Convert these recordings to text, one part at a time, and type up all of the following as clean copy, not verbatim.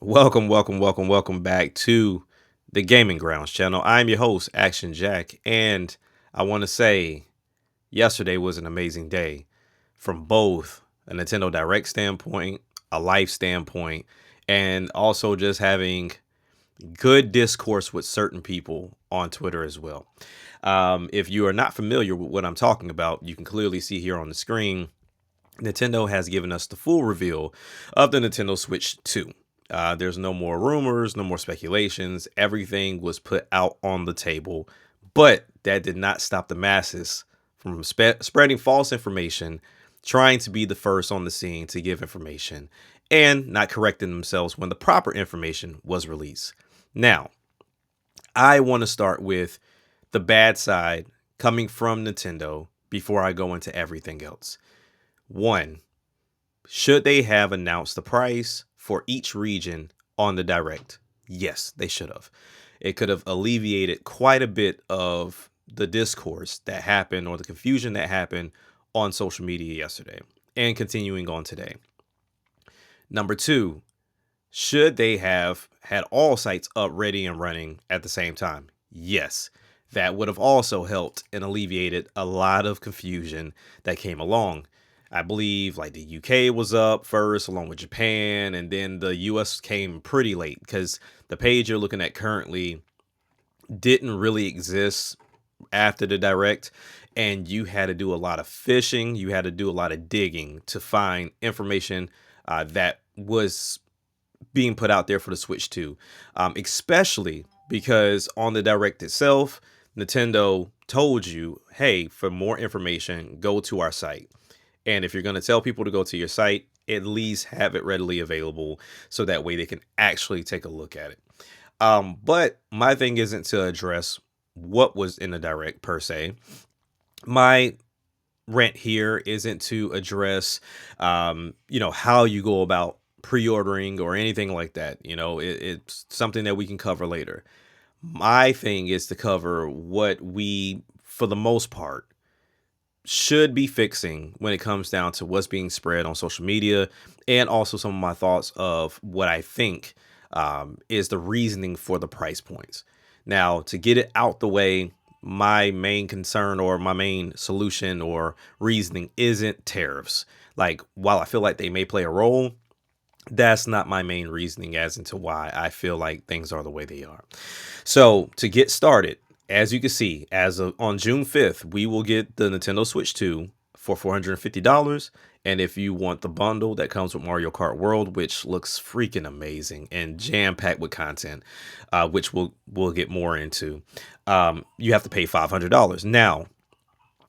Welcome back to the Gaming Grounds channel. I'm your host, Action Jack, and I want to say yesterday was an amazing day from both a Nintendo Direct standpoint, a life standpoint, and also just having good discourse with certain people on Twitter as well. If you are not familiar with what I'm talking about, you can clearly see here on the screen Nintendo has given us the full reveal of the Nintendo Switch 2. There's no more rumors, no more speculations. Everything was put out on the table, but that did not stop the masses from spreading false information, trying to be the first on the scene to give information, and not correcting themselves when the proper information was released. Now, I want to start with the bad side coming from Nintendo before I go into everything else. One, should they have announced the price for each region on the direct? Yes, they should have. It could have alleviated quite a bit of the discourse that happened or the confusion that happened on social media yesterday and continuing on today. Number two, should they have had all sites up ready and running at the same time? Yes. That would have also helped and alleviated a lot of confusion that came along. I believe like the UK was up first along with Japan, and then the US came pretty late because the page you're looking at currently didn't really exist after the direct, and you had to do a lot of fishing, you had to do a lot of digging to find information that was being put out there for the Switch 2, especially because on the direct itself, Nintendo told you, hey, for more information, go to our site. And if you're going to tell people to go to your site, at least have it readily available so that way they can actually take a look at it. But my thing isn't to address what was in the direct per se. My rant here isn't to address, how you go about pre-ordering or anything like that. It's something that we can cover later. My thing is to cover what we, for the most part, should be fixing when it comes down to what's being spread on social media, and also some of my thoughts of what I think is the reasoning for the price points. Now, to get it out the way, my main concern or my main solution or reasoning isn't tariffs. Like, while I feel like they may play a role, that's not my main reasoning as into why I feel like things are the way they are. So to get started, as you can see, as of on June 5th, we will get the Nintendo Switch 2 for $450. And if you want the bundle that comes with Mario Kart World, which looks freaking amazing and jam-packed with content, which we'll get more into, you have to pay $500. Now,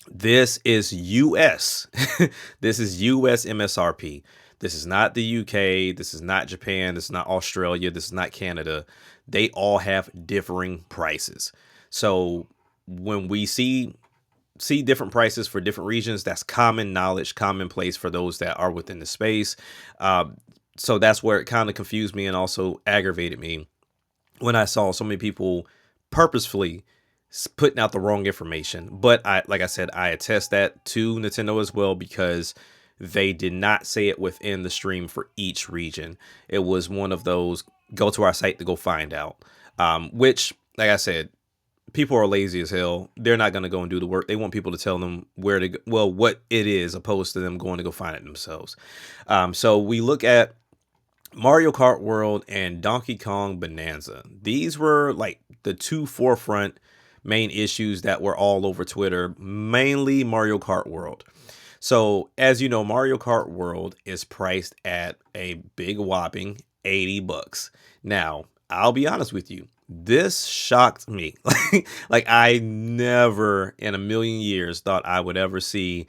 this is US. This is US MSRP. This is not the UK. This is not Japan. This is not Australia. This is not Canada. They all have differing prices. So when we see different prices for different regions, that's common knowledge, commonplace for those that are within the space. So that's where it kind of confused me and also aggravated me when I saw so many people purposefully putting out the wrong information. But like I said, I attest that to Nintendo as well, because they did not say it within the stream for each region. It was one of those go to our site to go find out. Which, like I said, people are lazy as hell. They're not going to go and do the work. They want people to tell them where to go, well, what it is, opposed to them going to go find it themselves. So we look at Mario Kart World and Donkey Kong Bonanza. These were like the two forefront main issues that were all over Twitter, mainly Mario Kart World. So, as you know, Mario Kart World is priced at a big whopping $80. Now, I'll be honest with you. This shocked me. Like I never in a million years thought I would ever see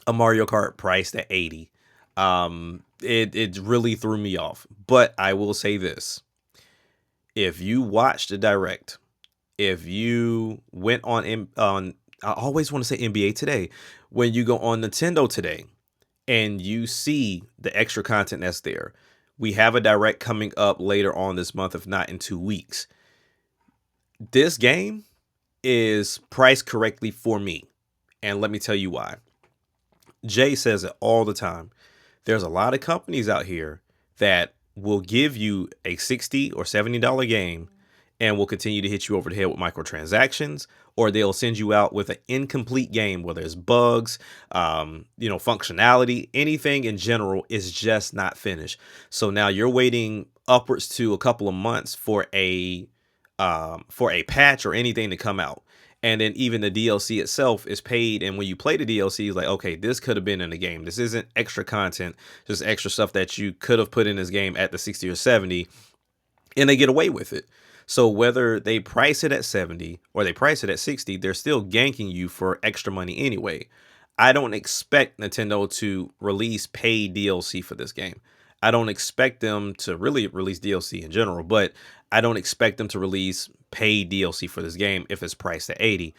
a Mario Kart priced at 80. It really threw me off. But I will say this. If you watched the direct, if you went on I always want to say NBA Today, when you go on Nintendo Today and you see the extra content that's there. We have a direct coming up later on this month, if not in 2 weeks. This game is priced correctly for me. And let me tell you why. Jay says it all the time. There's a lot of companies out here that will give you a $60 or $70 game and will continue to hit you over the head with microtransactions, or they'll send you out with an incomplete game where there's bugs, functionality, anything in general is just not finished. So now you're waiting upwards to a couple of months for a patch or anything to come out. And then even the DLC itself is paid. And when you play the DLC, it's like, okay, this could have been in the game. This isn't extra content, just extra stuff that you could have put in this game at the 60 or 70, and they get away with it. So whether they price it at 70 or they price it at 60, they're still ganking you for extra money anyway. I don't expect Nintendo to release paid DLC for this game. I don't expect them to really release DLC in general, but I don't expect them to release paid DLC for this game if it's priced at 80.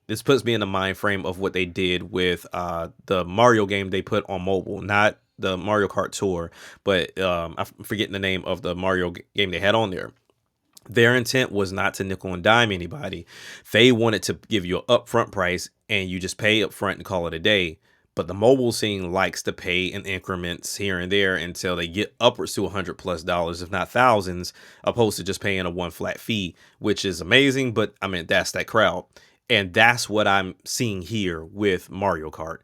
This puts me in the mind frame of what they did with the Mario game they put on mobile, not the Mario Kart Tour, but I'm forgetting the name of the Mario game they had on there. Their intent was not to nickel and dime anybody. They wanted to give you an upfront price and you just pay upfront and call it a day. But the mobile scene likes to pay in increments here and there until they get upwards to $100+, if not thousands, opposed to just paying a one flat fee, which is amazing. But I mean, that's that crowd. And that's what I'm seeing here with Mario Kart.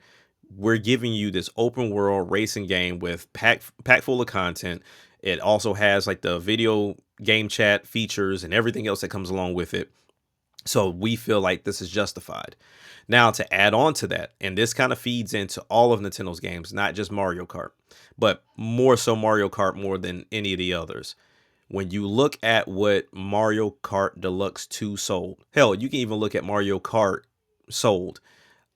We're giving you this open world racing game with pack full of content. It also has like the video game chat features and everything else that comes along with it. So we feel like this is justified. Now to add on to that, and this kind of feeds into all of Nintendo's games, not just Mario Kart, but more so Mario Kart more than any of the others. When you look at what Mario Kart Deluxe 2 sold, hell, you can even look at Mario Kart sold.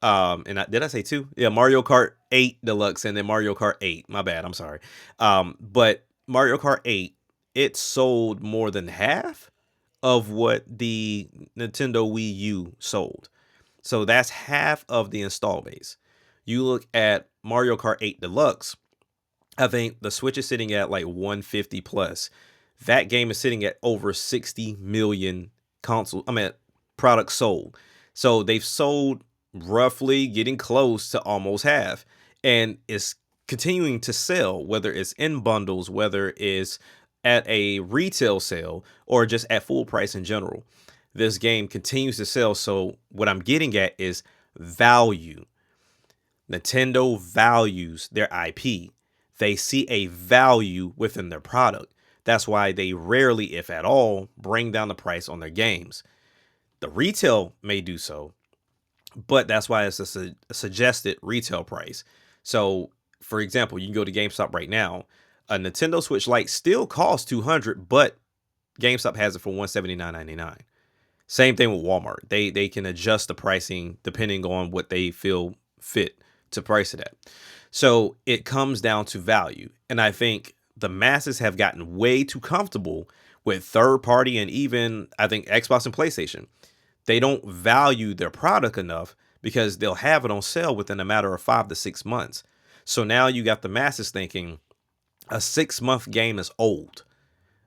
Did I say 2? Yeah, Mario Kart 8 Deluxe and then Mario Kart 8. My bad, I'm sorry. But Mario Kart 8, it sold more than half of what the Nintendo Wii U sold. So that's half of the install base. You look at Mario Kart 8 Deluxe, I think the Switch is sitting at like 150 plus. That game is sitting at over 60 million products sold. So they've sold roughly getting close to almost half, and it's continuing to sell, whether it's in bundles, whether it's at a retail sale or just at full price in general. This game continues to sell. So what I'm getting at is value. Nintendo values their IP. They see a value within their product. That's why they rarely, if at all, bring down the price on their games. The retail may do so, but that's why it's a suggested retail price. So, for example, you can go to GameStop right now. A Nintendo Switch Lite still costs $200, but GameStop has it for $179.99. Same thing with Walmart. They can adjust the pricing depending on what they feel fit to price it at. So it comes down to value. And I think the masses have gotten way too comfortable with third party and even, I think, Xbox and PlayStation. They don't value their product enough because they'll have it on sale within a matter of 5 to 6 months. So now you got the masses thinking a 6-month game is old.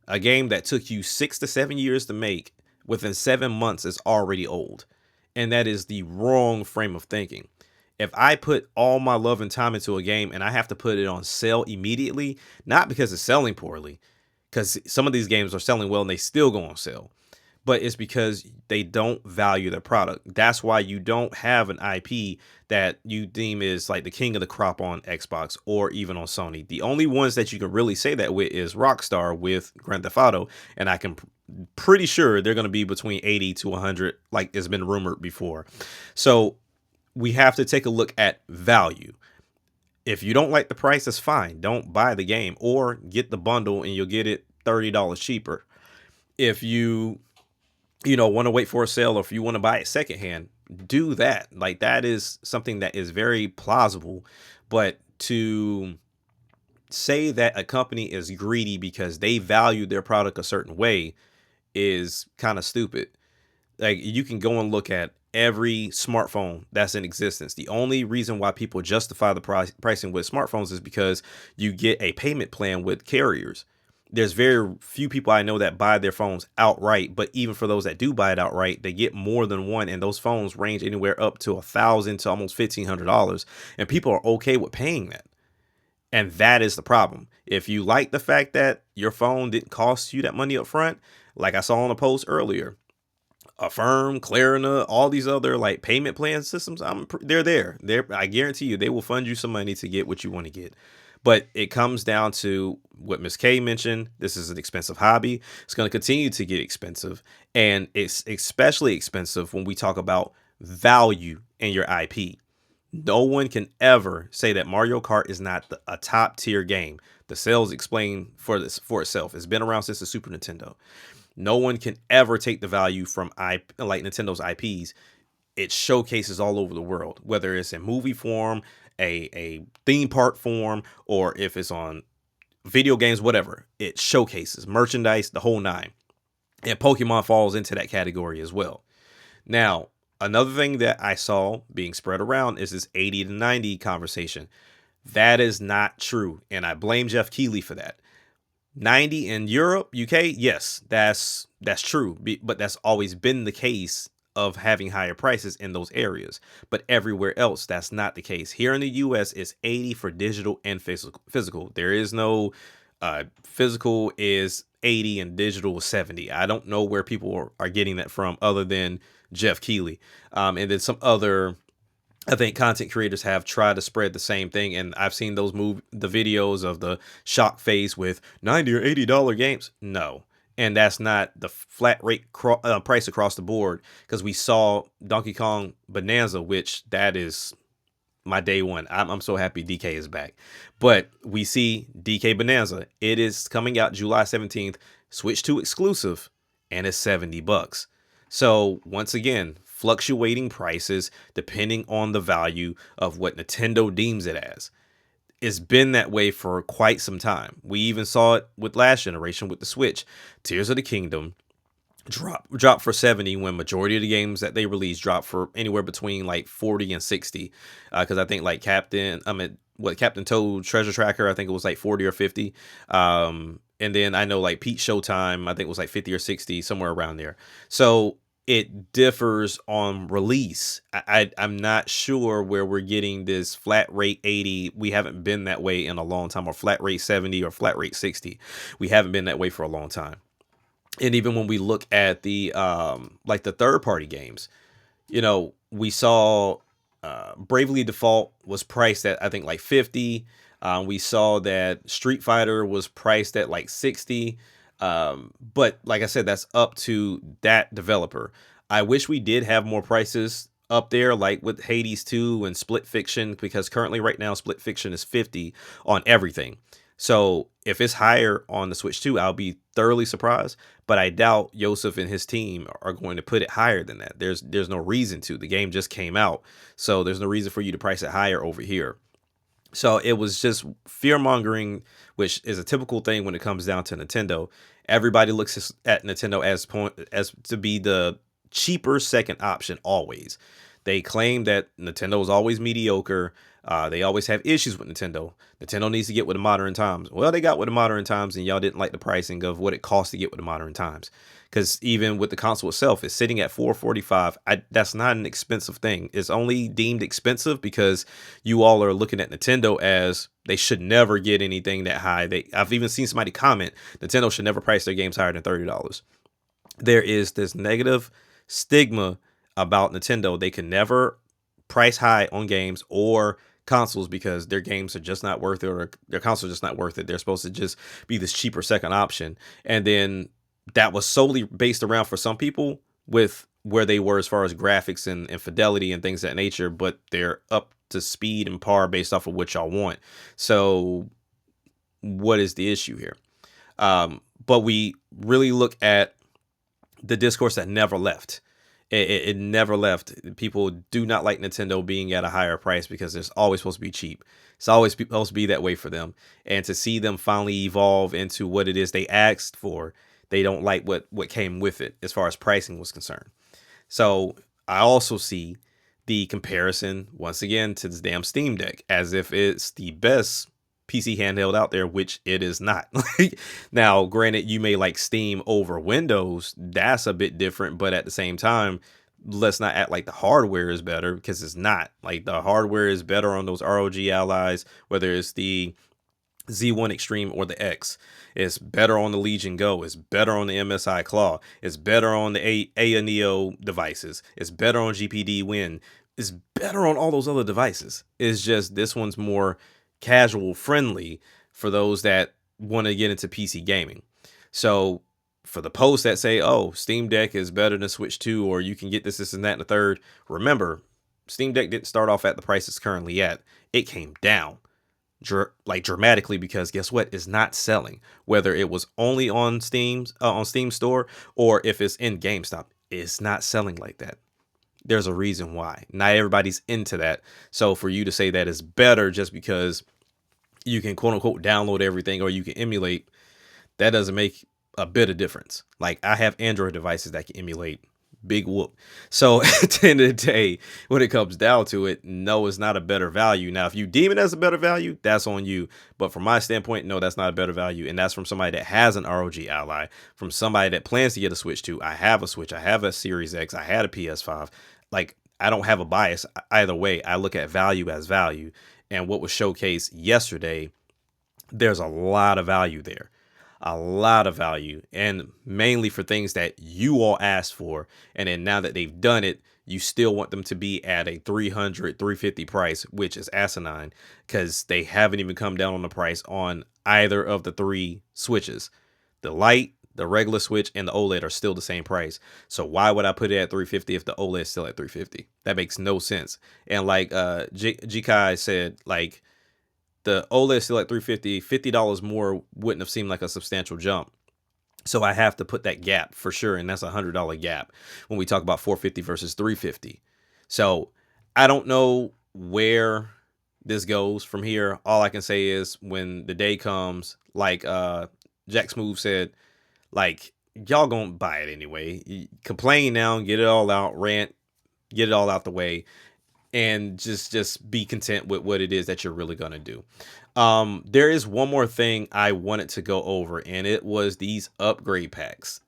A game that took you 6 to 7 years to make within 7 months is already old. And that is the wrong frame of thinking. If I put all my love and time into a game and I have to put it on sale immediately, not because it's selling poorly, because some of these games are selling well and they still go on sale, but it's because they don't value their product. That's why you don't have an IP that you deem is like the king of the crop on Xbox or even on Sony. The only ones that you can really say that with is Rockstar with Grand Theft Auto, and I can pretty sure they're going to be between 80 to 100, like it's been rumored before. So we have to take a look at value. If you don't like the price, that's fine. Don't buy the game or get the bundle and you'll get it $30 cheaper. If you want to wait for a sale, or if you want to buy it secondhand, do that. Like, that is something that is very plausible. But to say that a company is greedy because they value their product a certain way is kind of stupid. Like, you can go and look at every smartphone that's in existence. The only reason why people justify the pricing with smartphones is because you get a payment plan with carriers. There's very few people I know that buy their phones outright, but even for those that do buy it outright, they get more than one, and those phones range anywhere up to $1,000 to almost $1,500, and people are okay with paying that. And that is the problem. If you like the fact that your phone didn't cost you that money up front, like I saw on a post earlier, Affirm, Klarna, all these other like payment plan systems, they're there. I guarantee you, they will fund you some money to get what you want to get. But it comes down to what Miss K mentioned. This is an expensive hobby. It's going to continue to get expensive, and it's especially expensive when we talk about value in your IP. No one can ever say that Mario Kart is not a top tier game. The sales explain for itself. It's been around since the Super Nintendo. No one can ever take the value from like Nintendo's IPs. It showcases all over the world, whether it's in movie form, a theme park form, or if it's on video games, whatever. It showcases merchandise, the whole nine. And Pokemon falls into that category as well. Now, another thing that I saw being spread around is this 80 to 90 conversation. That is not true, and I blame Jeff Keighley for that. 90 in Europe, UK, yes, that's true, but that's always been the case of having higher prices in those areas. But everywhere else, that's not the case. Here in the US, it's 80 for digital and physical. There is no physical is 80 and digital is 70. I don't know where people are getting that from other than Jeff Keighley. And then some other, I think, content creators have tried to spread the same thing, and I've seen the videos of the shock face with $90 or $80 games. No, and that's not the flat rate price across the board, because we saw Donkey Kong Bonanza, which that is my day one. I'm so happy DK is back. But we see DK Bonanza. It is coming out July 17th, Switch 2 exclusive, and it's $70. So once again, fluctuating prices depending on the value of what Nintendo deems it as. It's been that way for quite some time. We even saw it with last generation with the Switch. Tears of the Kingdom drop for 70 when majority of the games that they released drop for anywhere between like 40 and 60. Because I think like Captain Toad Treasure Tracker, I think it was like 40 or 50. And then I know like Peach Showtime, I think it was like 50 or 60, somewhere around there. So it differs on release. I'm not sure where we're getting this flat rate 80. We haven't been that way in a long time, or flat rate 70 or flat rate 60. We haven't been that way for a long time. And even when we look at the like the third party games, we saw Bravely Default was priced at, I think, like 50. We saw that Street Fighter was priced at like 60. But like I said, that's up to that developer. I wish we did have more prices up there, like with Hades 2 and Split Fiction, because currently right now Split Fiction is 50 on everything. So if it's higher on the Switch 2, I'll be thoroughly surprised. But I doubt Yosef and his team are going to put it higher than that. There's no reason to. The game just came out, so there's no reason for you to price it higher over here. So it was just fear mongering, which is a typical thing when it comes down to Nintendo. Everybody looks at Nintendo as to be the cheaper second option always. They claim that Nintendo is always mediocre. They always have issues with Nintendo. Nintendo needs to get with the modern times. Well, they got with the modern times, and y'all didn't like the pricing of what it costs to get with the modern times. Because even with the console itself, it's sitting at $445. That's not an expensive thing. It's only deemed expensive because you all are looking at Nintendo as they should never get anything that high. I've even seen somebody comment, Nintendo should never price their games higher than $30. There is this negative stigma about Nintendo. They can never price high on games or consoles because their games are just not worth it, or their consoles are just not worth it. They're supposed to just be this cheaper second option. And then that was solely based around, for some people, with where they were as far as graphics and fidelity and things of that nature, but they're up to speed and par based off of what y'all want. So what is the issue here? But we really look at the discourse that never left. It never left. People do not like Nintendo being at a higher price because it's always supposed to be cheap. It's always supposed to be that way for them. And to see them finally evolve into what it is they asked for, they don't like what came with it as far as pricing was concerned. So I also see the comparison once again to this damn Steam Deck as if it's the best PC handheld out there, which it is not. Now, granted, you may like Steam over Windows. That's a bit different, but at the same time, let's not act like the hardware is better, because it's not. Like, the hardware is better on those ROG Allies, whether it's the Z1 Extreme or the X. It's better on the Legion Go. It's better on the MSI Claw. It's better on the A Neo devices. It's better on GPD Win. It's better on all those other devices. It's just this one's more casual friendly for those that want to get into PC gaming. So for the posts that say, oh, Steam Deck is better than Switch 2, or you can get this, and that, and the third, remember, Steam Deck didn't start off at the price it's currently at. It came down dramatically because guess what? It's not selling. Whether it was only on Steam store or if it's in GameStop, it's not selling like that. There's a reason why. Not everybody's into that. So for you to say that is better just because you can quote unquote download everything or you can emulate, that doesn't make a bit of difference. Like I have Android devices that can emulate. Big whoop. So at the end of the day, when it comes down to it, no, it's not a better value. Now, if you deem it as a better value, that's on you. But from my standpoint, no, that's not a better value. And that's from somebody that has an ROG Ally, from somebody that plans to get a Switch 2. I have a Switch. I have a Series X. I had a PS5. Like, I don't have a bias either way. I look at value as value. And what was showcased yesterday, there's a lot of value there, a lot of value, and mainly for things that you all asked for. And then now that they've done it, you still want them to be at a 300 350 price, which is asinine because they haven't even come down on the price on either of the three switches. The light, the regular switch, and the OLED are still the same price. So why would I put it at 350 if the OLED is still at 350? That makes no sense. And like GKai said, like, the OLED still at 350, $50 more wouldn't have seemed like a substantial jump. So I have to put that gap for sure, and that's $100 gap when we talk about 450 versus 350. So I don't know where this goes from here. All I can say is when the day comes, like Jack Smooth said, like, y'all gonna buy it anyway. Complain now and get it all out, rant, get it all out the way, and just be content with what it is that you're really gonna do. There is one more thing I wanted to go over, and it was these upgrade packs.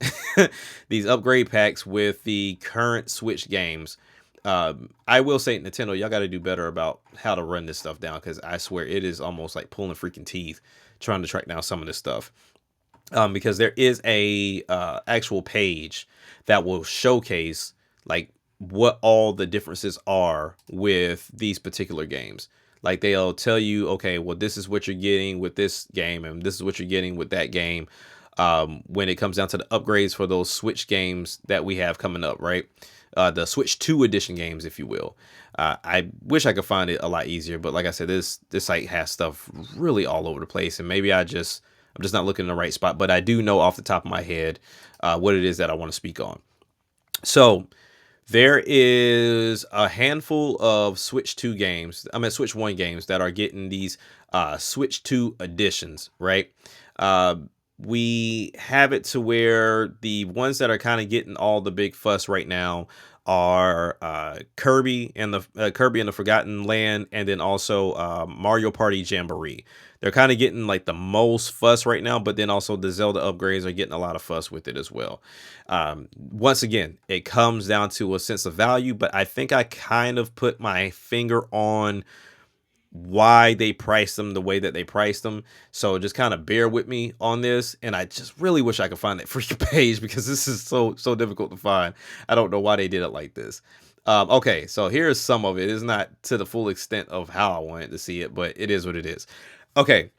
These upgrade packs with the current Switch games. I will say, Nintendo, y'all got to do better about how to run this stuff down, because I swear it is almost like pulling freaking teeth trying to track down some of this stuff. Because there is a actual page that will showcase like what all the differences are with these particular games. Like they'll tell you, okay, well, this is what you're getting with this game, and this is what you're getting with that game. When it comes down to the upgrades for those Switch games that we have coming up, right? The Switch 2 edition games, if you will. I wish I could find it a lot easier, but like I said, this site has stuff really all over the place, and maybe I'm just not looking in the right spot. But I do know off the top of my head what it is that I want to speak on. So there is a handful of Switch 2 games, Switch 1 games that are getting these Switch 2 editions, right? We have it to where the ones that are kind of getting all the big fuss right now are Kirby and the Forgotten Land, and then also Mario Party Jamboree. They're kind of getting like the most fuss right now, but then also the Zelda upgrades are getting a lot of fuss with it as well. Once again, it comes down to a sense of value, but I think I kind of put my finger on why they priced them the way that they priced them. So just kind of bear with me on this. And I just really wish I could find that freaking page, because this is so difficult to find. I don't know why they did it like this. Okay, so here's some of it. It's not to the full extent of how I wanted to see it, but it is what it is. Okay,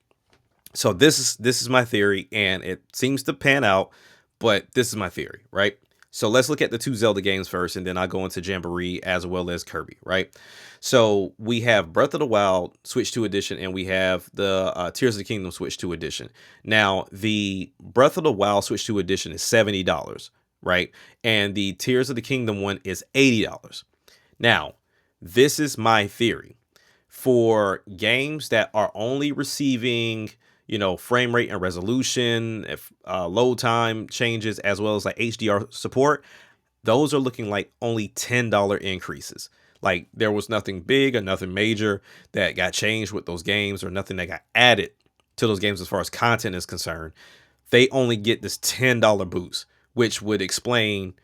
so this is my theory, and it seems to pan out, but this is my theory, right? So let's look at the two Zelda games first, and then I'll go into Jamboree as well as Kirby, right? So we have Breath of the Wild Switch 2 edition, and we have the Tears of the Kingdom Switch 2 edition. Now, the Breath of the Wild Switch 2 edition is $70, right? And the Tears of the Kingdom one is $80. Now, this is my theory. For games that are only receiving, frame rate and resolution, if load time changes, as well as like HDR support, those are looking like only $10 increases. Like there was nothing big or nothing major that got changed with those games, or nothing that got added to those games as far as content is concerned. They only get this $10 boost, which would explain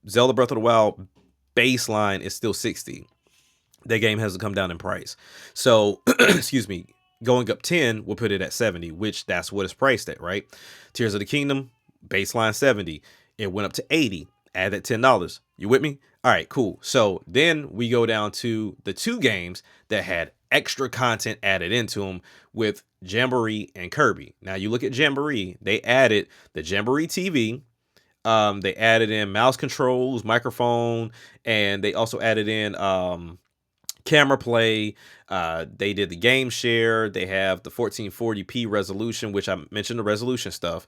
Zelda Breath of the Wild baseline is still $60. That game hasn't come down in price. So, excuse me. Going up 10 will put it at 70, which that's what it's priced at, right? Tears of the Kingdom, baseline 70. It went up to 80. Add that $10. You with me? All right, cool. So then we go down to the two games that had extra content added into them with Jamboree and Kirby. Now you look at Jamboree, they added the Jamboree TV. They added in mouse controls, microphone, and they also added in camera play. They did the game share. They have the 1440p resolution, which I mentioned the resolution stuff.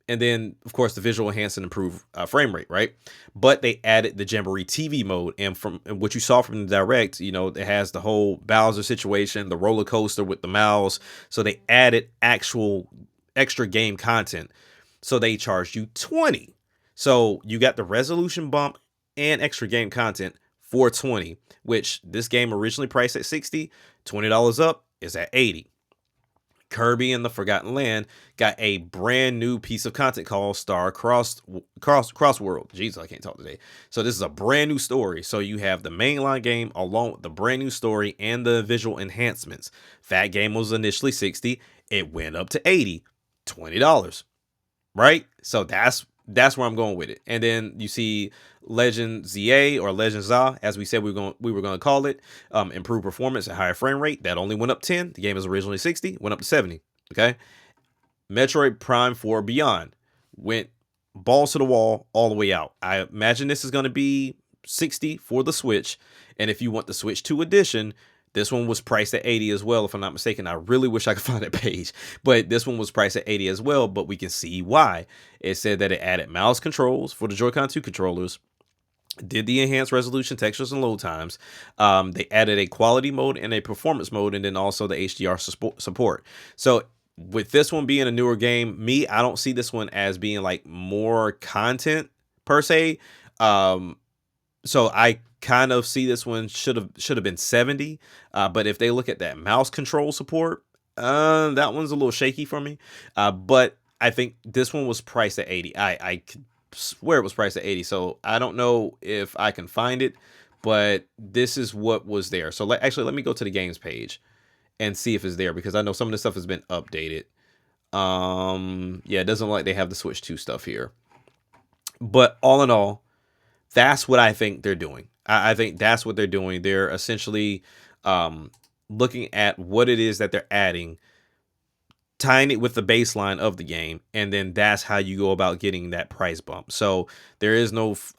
And then, of course, the visual enhance and improve frame rate, right? But they added the Jamboree TV mode. And from what you saw from the direct, it has the whole Bowser situation, the roller coaster with the mouse. So they added actual extra game content. So they charged you 20. So you got the resolution bump and extra game content for 20, which this game originally priced at 60. $20 up is at 80. Kirby and the Forgotten Land got a brand new piece of content called Star Cross World. Jesus, I can't talk today. So this is a brand new story. So you have the mainline game along with the brand new story and the visual enhancements. That game was initially 60. It went up to 80. $20. Right? So that's where I'm going with it. And then you see Legend ZA or Legend ZA, as we said we were going to call it, improved performance at higher frame rate. That only went up 10. The game was originally 60, went up to 70. Okay. Metroid Prime 4 Beyond went balls to the wall all the way out. I imagine this is going to be 60 for the Switch. And if you want the Switch 2 edition, this one was priced at 80 as well, if I'm not mistaken. I really wish I could find that page, but this one was priced at 80 as well, but we can see why. It said that it added mouse controls for the Joy-Con 2 controllers, did the enhanced resolution, textures, and load times. They added a quality mode and a performance mode, and then also the HDR support. So with this one being a newer game, I don't see this one as being like more content per se. So I kind of see this one should have been 70. But if they look at that mouse control support, that one's a little shaky for me. But I think this one was priced at 80. I could swear it was priced at 80. So I don't know if I can find it, but this is what was there. So let me go to the games page and see if it's there, because I know some of the stuff has been updated. Yeah, it doesn't look like they have the Switch 2 stuff here. But all in all, that's what I think they're doing. I think that's what they're doing. They're essentially looking at what it is that they're adding, tying it with the baseline of the game, and then that's how you go about getting that price bump. So I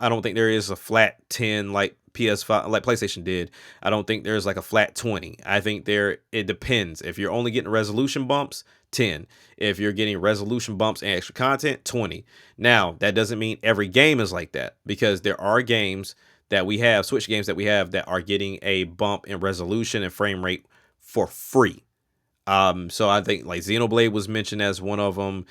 don't think there is a flat 10 like PS5, like PlayStation did. I don't think there's like a flat 20. I think it depends. If you're only getting resolution bumps, 10. If you're getting resolution bumps and extra content, 20. Now, that doesn't mean every game is like that, because there are games that we have, Switch games that we have, that are getting a bump in resolution and frame rate for free. So I think like Xenoblade was mentioned as one of them.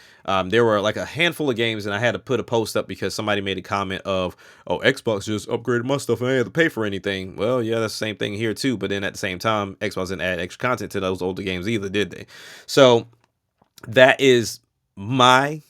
There were like a handful of games, and I had to put a post up because somebody made a comment of, oh, Xbox just upgraded my stuff and I had to pay for anything. Well, yeah, that's the same thing here too. But then at the same time, Xbox didn't add extra content to those older games either, did they? So that is my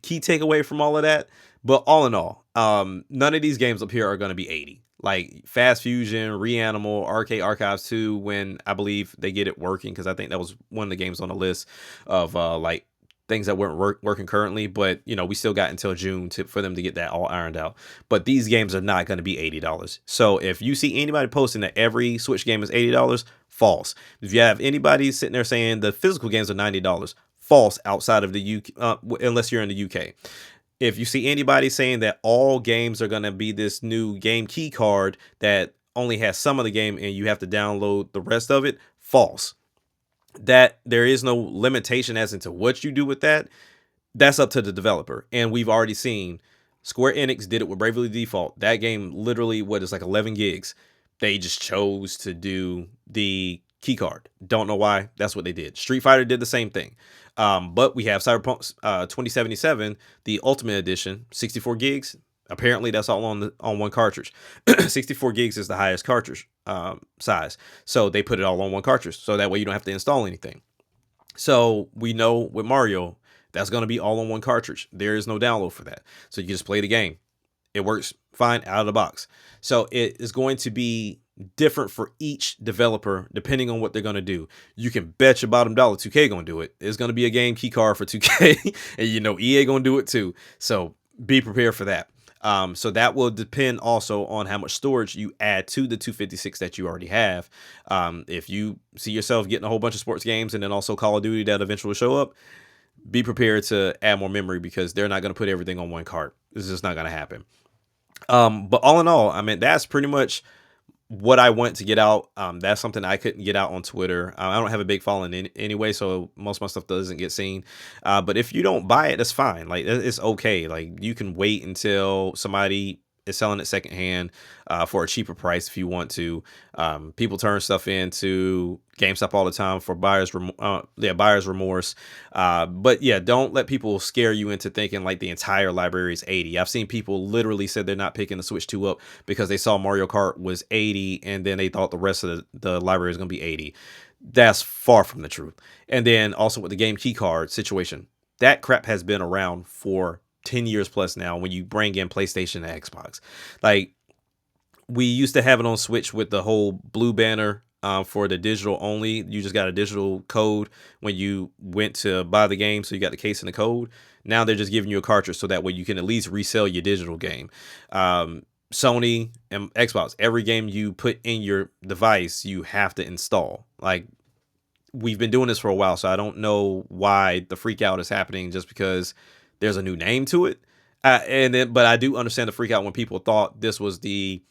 key takeaway from all of that. But all in all, none of these games up here are going to be 80. Like Fast Fusion, Reanimal, Arcade Archives 2, when I believe they get it working, because I think that was one of the games on the list of like things that weren't working currently. But we still got until June for them to get that all ironed out. But these games are not going to be $80. So if you see anybody posting that every Switch game is $80, false. If you have anybody sitting there saying the physical games are $90, false, outside of the UK, unless you're in the UK. If you see anybody saying that all games are going to be this new game key card that only has some of the game and you have to download the rest of it, false. That there is no limitation as into what you do with that. That's up to the developer. And we've already seen Square Enix did it with Bravely Default. That game literally, is like 11 gigs. They just chose to do the key card. Don't know why. That's what they did. Street Fighter did the same thing. But we have Cyberpunk 2077, the Ultimate Edition, 64 gigs. Apparently, that's all on one cartridge. 64 gigs is the highest cartridge size. So they put it all on one cartridge. So that way you don't have to install anything. So we know with Mario, that's going to be all on one cartridge. There is no download for that. So you just play the game. It works fine out of the box. So it is going to be different for each developer depending on what they're going to do. You can bet your bottom dollar 2K going to do it. There's going to be a game key card for 2K and EA going to do it too. So be prepared for that. So that will depend also on how much storage you add to the 256 that you already have. If you see yourself getting a whole bunch of sports games and then also Call of Duty that eventually show up, be prepared to add more memory because they're not going to put everything on one cart. This is just not going to happen. But all in all, I mean, that's pretty much what I want to get out. That's something I couldn't get out on Twitter. I don't have a big following anyway, so most of my stuff doesn't get seen. But if you don't buy it, that's fine. Like, it's okay. Like, you can wait until somebody is selling it secondhand for a cheaper price if you want to. People turn stuff into GameStop all the time for buyer's remorse. But yeah, don't let people scare you into thinking like the entire library is 80. I've seen people literally said they're not picking the Switch 2 up because they saw Mario Kart was 80 and then they thought the rest of the library is going to be 80. That's far from the truth. And then also with the game key card situation, that crap has been around for 10 years plus now when you bring in PlayStation and Xbox. Like, we used to have it on Switch with the whole blue banner for the digital only. You just got a digital code when you went to buy the game, so you got the case and the code. Now they're just giving you a cartridge so that way you can at least resell your digital game. Sony and Xbox, every game you put in your device, you have to install. Like, we've been doing this for a while, so I don't know why the freak out is happening just because there's a new name to it. But I do understand the freak out when people thought this was the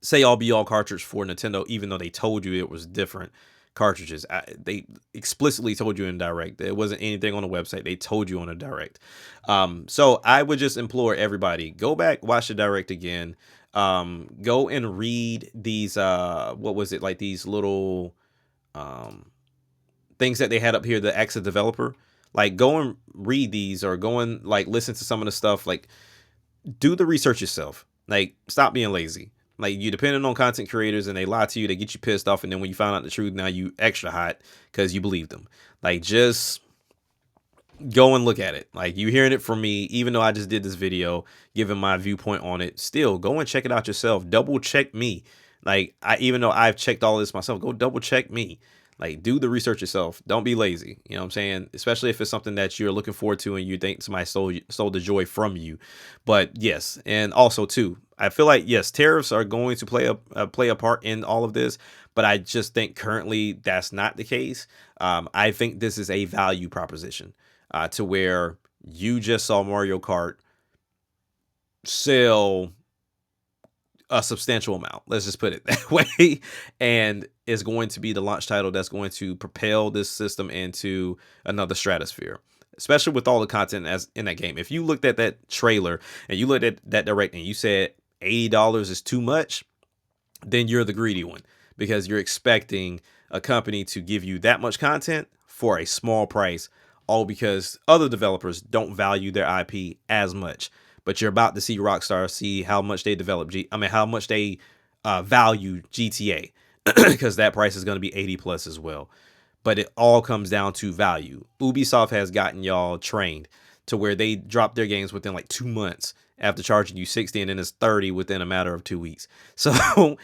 say all be all cartridge for Nintendo, even though they told you it was different cartridges. They explicitly told you in direct. There wasn't anything on the website. They told you on a direct. So I would just implore everybody, go back, watch the direct again. Go and read these, what was it, like these little things that they had up here, the Ask the Developer. Like, go and read these or go and like listen to some of the stuff. Like, do the research yourself. Like, stop being lazy. Like, you depending on content creators and they lie to you, they get you pissed off, and then when you find out the truth, now you extra hot because you believe them. Like, just go and look at it. Like, you hearing it from me, even though I just did this video giving my viewpoint on it, still go and check it out yourself. Double check me. Like, even though I've checked all this myself, go double check me. Like, do the research yourself. Don't be lazy. You know what I'm saying? Especially if it's something that you're looking forward to and you think somebody stole the joy from you. But yes, and also too, I feel like, yes, tariffs are going to play a part in all of this, but I just think currently that's not the case. I think this is a value proposition to where you just saw Mario Kart sell a substantial amount. Let's just put it that way. And is going to be the launch title that's going to propel this system into another stratosphere, especially with all the content as in that game. If you looked at that trailer and you looked at that direct and you said $80 is too much, then you're the greedy one because you're expecting a company to give you that much content for a small price, all because other developers don't value their IP as much. But you're about to see Rockstar see how much they develop. How much they value GTA, because that price is going to be 80 plus as well. But it all comes down to value. Ubisoft has gotten y'all trained to where they drop their games within like 2 months after charging you 60, and then it's 30 within a matter of 2 weeks. So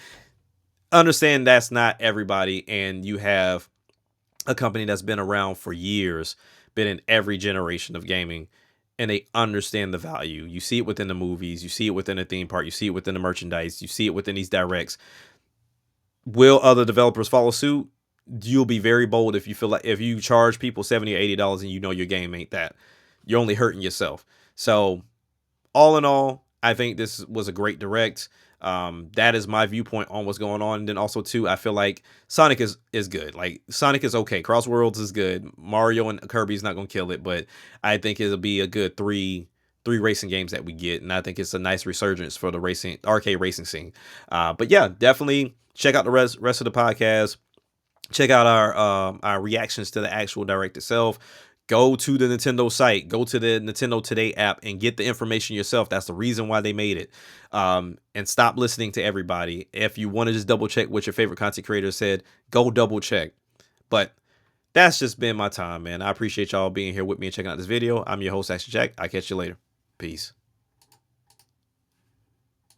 understand that's not everybody, and you have a company that's been around for years, been in every generation of gaming, and they understand the value. You see it within the movies, you see it within the theme park, you see it within the merchandise, you see it within these directs. Will other developers follow suit? You'll be very bold if you feel like if you charge people $70 or $80 and you know your game ain't that. You're only hurting yourself. So all in all, I think this was a great direct. That is my viewpoint on what's going on. And then also too, I feel like Sonic is good. Like, Sonic is okay. Cross Worlds is good. Mario and Kirby's not gonna kill it, but I think it'll be a good three racing games that we get, and I think it's a nice resurgence for the arcade racing scene. But yeah, definitely check out the rest of the podcast. Check out our reactions to the actual direct itself. Go to the Nintendo site, go to the Nintendo Today app and get the information yourself. That's the reason why they made it. And stop listening to everybody. If you want to just double check what your favorite content creator said, go double check. But that's just been my time, man. I appreciate y'all being here with me and checking out this video. I'm your host, Action Jack. I'll catch you later. Peace.